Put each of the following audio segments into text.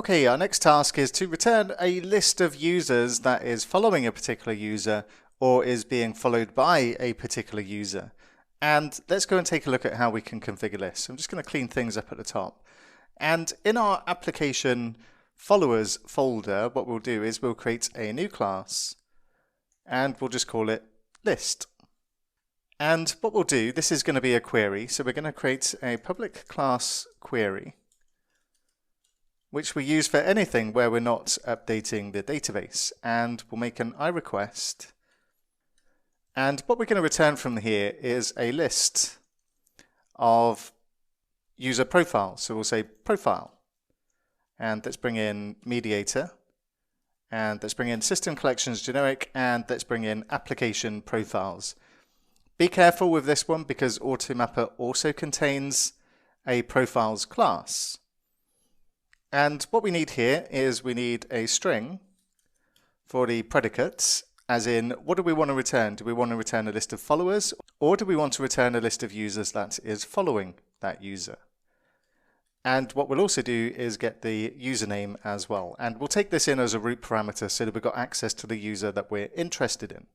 Okay, our next task is to return a list of users that is following a particular user or is being followed by a particular user. And let's go and take a look at how we can configure this. I'm just going to clean things up at the top. And in our application followers folder, what we'll do is we'll create a new class and we'll just call it list. And what we'll do, this is going to be a query. So we're going to create a public class query, which we use for anything where we're not updating the database. And we'll make an iRequest. And what we're going to return from here is a list of user profiles. So we'll say profile. And let's bring in mediator. And let's bring in system collections generic. And let's bring in application profiles. Be careful with this one because AutoMapper also contains a profiles class. And what we need here is we need a string for the predicates, as in what do we want to return? Do we want to return a list of followers or do we want to return a list of users that is following that user? And what we'll also do is get the username as well. And we'll take this in as a root parameter so that we've got access to the user that we're interested in.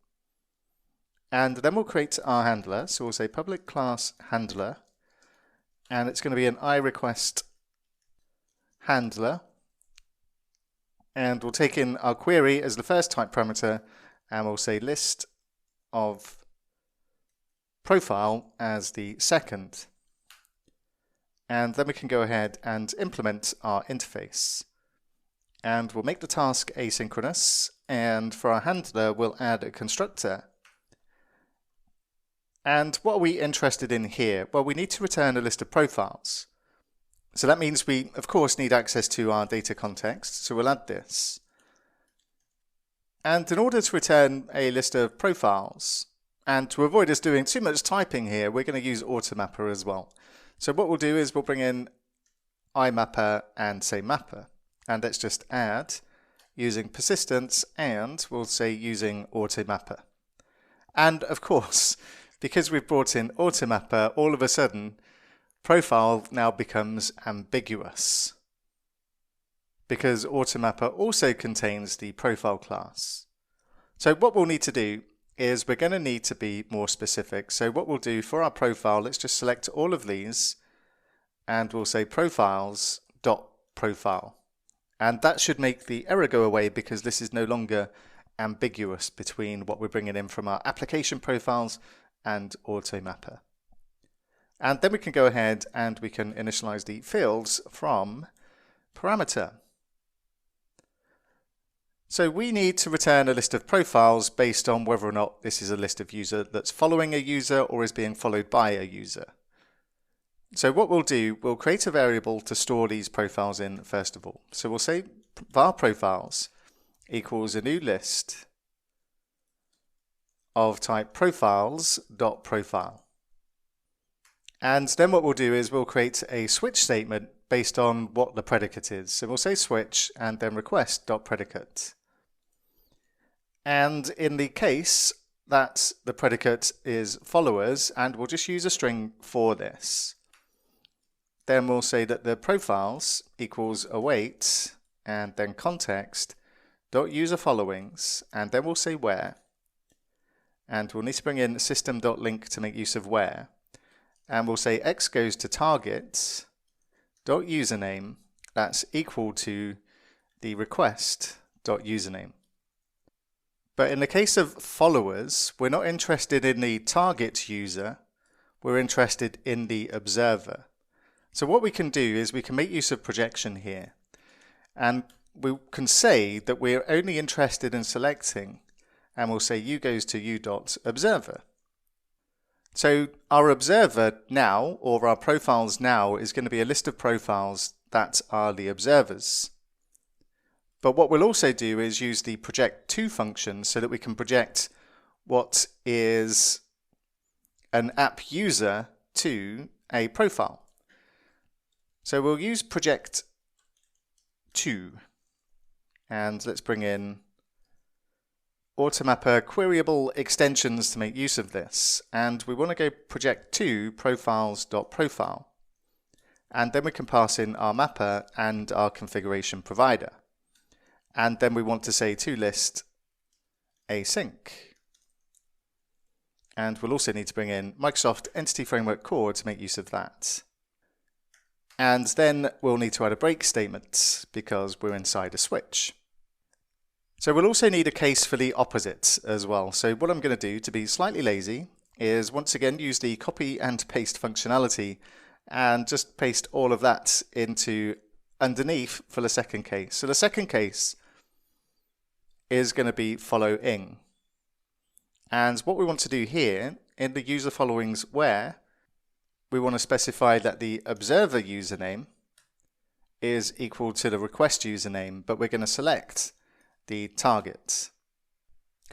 And then we'll create our handler. So we'll say public class handler. And it's going to be an iRequest handler. And we'll take in our query as the first type parameter. And we'll say list of profile as the second. And then we can go ahead and implement our interface. And we'll make the task asynchronous. And for our handler, we'll add a constructor. And what are we interested in here? Well, we need to return a list of profiles. So that means we, of course, need access to our data context. So we'll add this. And in order to return a list of profiles, and to avoid us doing too much typing here, we're going to use AutoMapper as well. So what we'll do is we'll bring in IMapper and say mapper. And let's just add using persistence and we'll say using AutoMapper. And of course, because we've brought in AutoMapper, all of a sudden, profile now becomes ambiguous. Because AutoMapper also contains the profile class. So what we'll need to do is we're going to need to be more specific. So what we'll do for our profile, let's just select all of these and we'll say profiles.profile. And that should make the error go away because this is no longer ambiguous between what we're bringing in from our application profiles and AutoMapper. And then we can go ahead and we can initialize the fields from parameter. So we need to return a list of profiles based on whether or not this is a list of user that's following a user or is being followed by a user. So what we'll do, we'll create a variable to store these profiles in first of all. So we'll say var profiles equals a new list of type profiles.profile. And then what we'll do is we'll create a switch statement based on what the predicate is. So we'll say switch and then request.predicate. And in the case that the predicate is followers, and we'll just use a string for this, then we'll say that the profiles equals await and then context dot user followings, and then we'll say where. And we'll need to bring in system.link to make use of where. And we'll say x goes to target dot username, that's equal to the request dot username. But in the case of followers, we're not interested in the target user, we're interested in the observer. So what we can do is we can make use of projection here. And we can say that we're only interested in selecting, and we'll say u goes to u.observer. So our observer now, or our profiles now, is going to be a list of profiles that are the observers. But what we'll also do is use the project to function so that we can project what is an app user to a profile. So we'll use project to, and let's bring in AutoMapper queryable extensions to make use of this. And we want to go project to profiles.profile. and then we can pass in our mapper and our configuration provider. And then we want to say to list async. And we'll also need to bring in Microsoft Entity Framework Core to make use of that. And then we'll need to add a break statement because we're inside a switch. So we'll also need a case for the opposite as well. So what I'm going to do to be slightly lazy is once again use the copy and paste functionality and just paste all of that into underneath for the second case. So the second case is going to be following. And what we want to do here in the user followings where we want to specify that the observer username is equal to the request username, but we're going to select the target.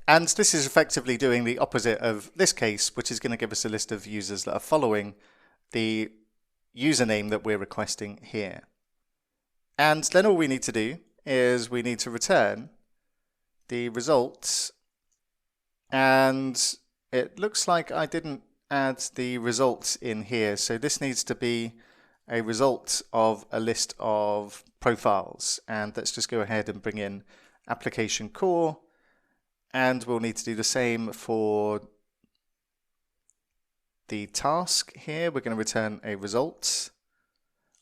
And this is effectively doing the opposite of this case, which is going to give us a list of users that are following the username that we're requesting here. And then all we need to do is we need to return the results, and it looks like I didn't add the results in here, so this needs to be a result of a list of profiles. And let's just go ahead and bring in application core, and we'll need to do the same for the task here. We're going to return a result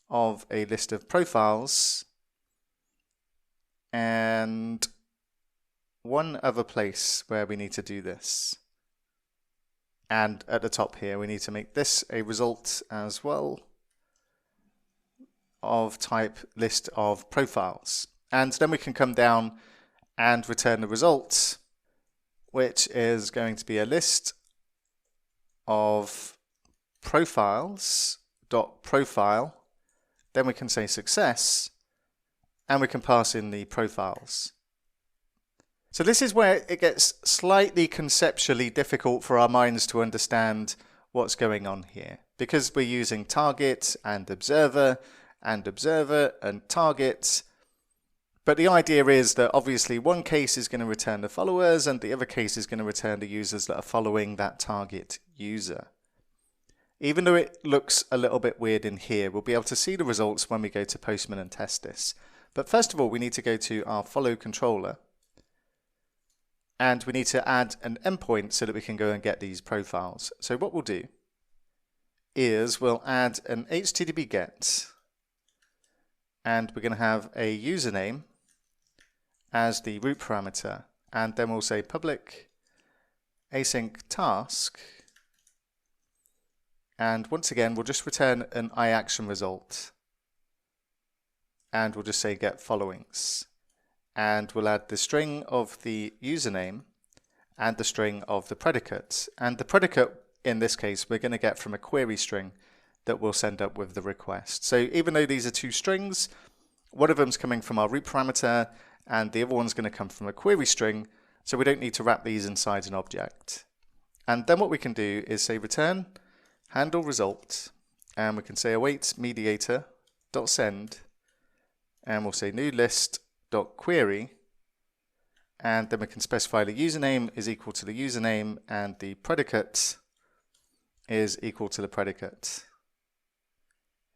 of a list of profiles, and one other place where we need to do this. And at the top here, we need to make this a result as well of type list of profiles. And then we can come down and return the results, which is going to be a list of profiles.profile. Then we can say success, and we can pass in the profiles. So this is where it gets slightly conceptually difficult for our minds to understand what's going on here, because we're using target and observer and target. But the idea is that obviously one case is going to return the followers and the other case is going to return the users that are following that target user. Even though it looks a little bit weird in here, we'll be able to see the results when we go to Postman and test this. But first of all, we need to go to our follow controller, and we need to add an endpoint so that we can go and get these profiles. So what we'll do is we'll add an HTTP GET, and we're going to have a username as the root parameter, and then we'll say public async task, and once again we'll just return an iAction result, and we'll just say get followings. And we'll add the string of the username and the string of the predicate. And the predicate, in this case, we're going to get from a query string that we'll send up with the request. So even though these are two strings, one of them's coming from our root parameter and the other one's going to come from a query string, so we don't need to wrap these inside an object. And then what we can do is say return handle result, and we can say await mediator.send, and we'll say new list.query, and then we can specify the username is equal to the username and the predicate is equal to the predicate.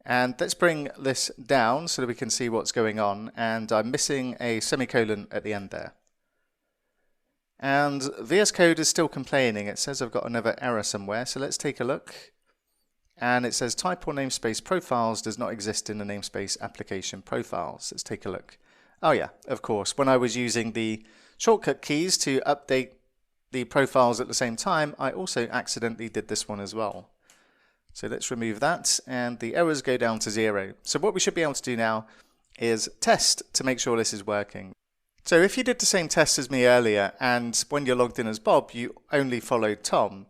And let's bring this down so that we can see what's going on, and I'm missing a semicolon at the end there. And VS Code is still complaining. It says I've got another error somewhere, so let's take a look. And it says type or namespace profiles does not exist in the namespace application profiles. Let's take a look. Oh yeah, of course, when I was using the shortcut keys to update the profiles at the same time, I also accidentally did this one as well. So let's remove that, and the errors go down to 0. So what we should be able to do now is test to make sure this is working. So if you did the same test as me earlier, and when you're logged in as Bob, you only followed Tom,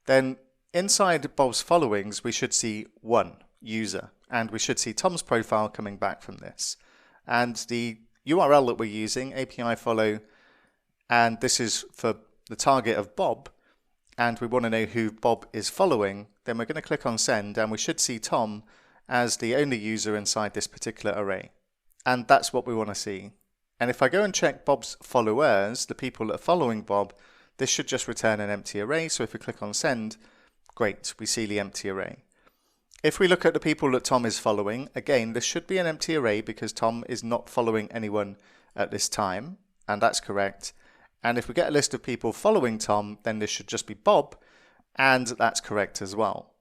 then inside Bob's followings, we should see one user, and we should see Tom's profile coming back from this. And the URL that we're using, API follow, and this is for the target of Bob, and we want to know who Bob is following, then we're going to click on send, and we should see Tom as the only user inside this particular array. And that's what we want to see. And if I go and check Bob's followers, the people that are following Bob, this should just return an empty array. So if we click on send, great, we see the empty array. If we look at the people that Tom is following, again, this should be an empty array because Tom is not following anyone at this time, and that's correct. And if we get a list of people following Tom, then this should just be Bob, and that's correct as well.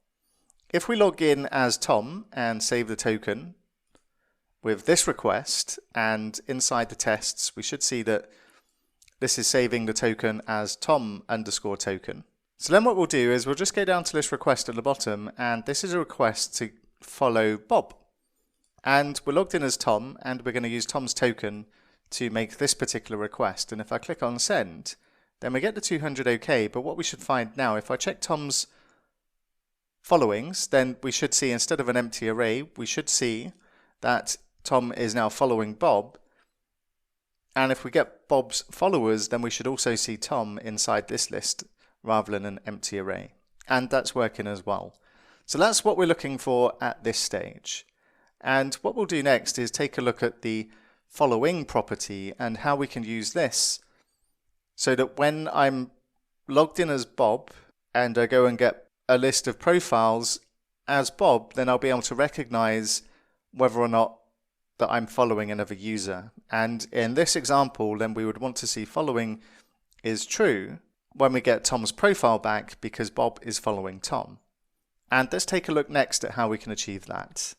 If we log in as Tom and save the token with this request, and inside the tests, we should see that this is saving the token as Tom_token. So then what we'll do is we'll just go down to this request at the bottom, and this is a request to follow Bob. And we're logged in as Tom, and we're going to use Tom's token to make this particular request. And if I click on send, then we get the 200 OK, but what we should find now, if I check Tom's followings, then we should see instead of an empty array, we should see that Tom is now following Bob. And if we get Bob's followers, then we should also see Tom inside this list rather than an empty array. And that's working as well. So that's what we're looking for at this stage. And what we'll do next is take a look at the following property and how we can use this so that when I'm logged in as Bob and I go and get a list of profiles as Bob, then I'll be able to recognize whether or not that I'm following another user. And in this example, then we would want to see following is true when we get Tom's profile back because Bob is following Tom. And let's take a look next at how we can achieve that.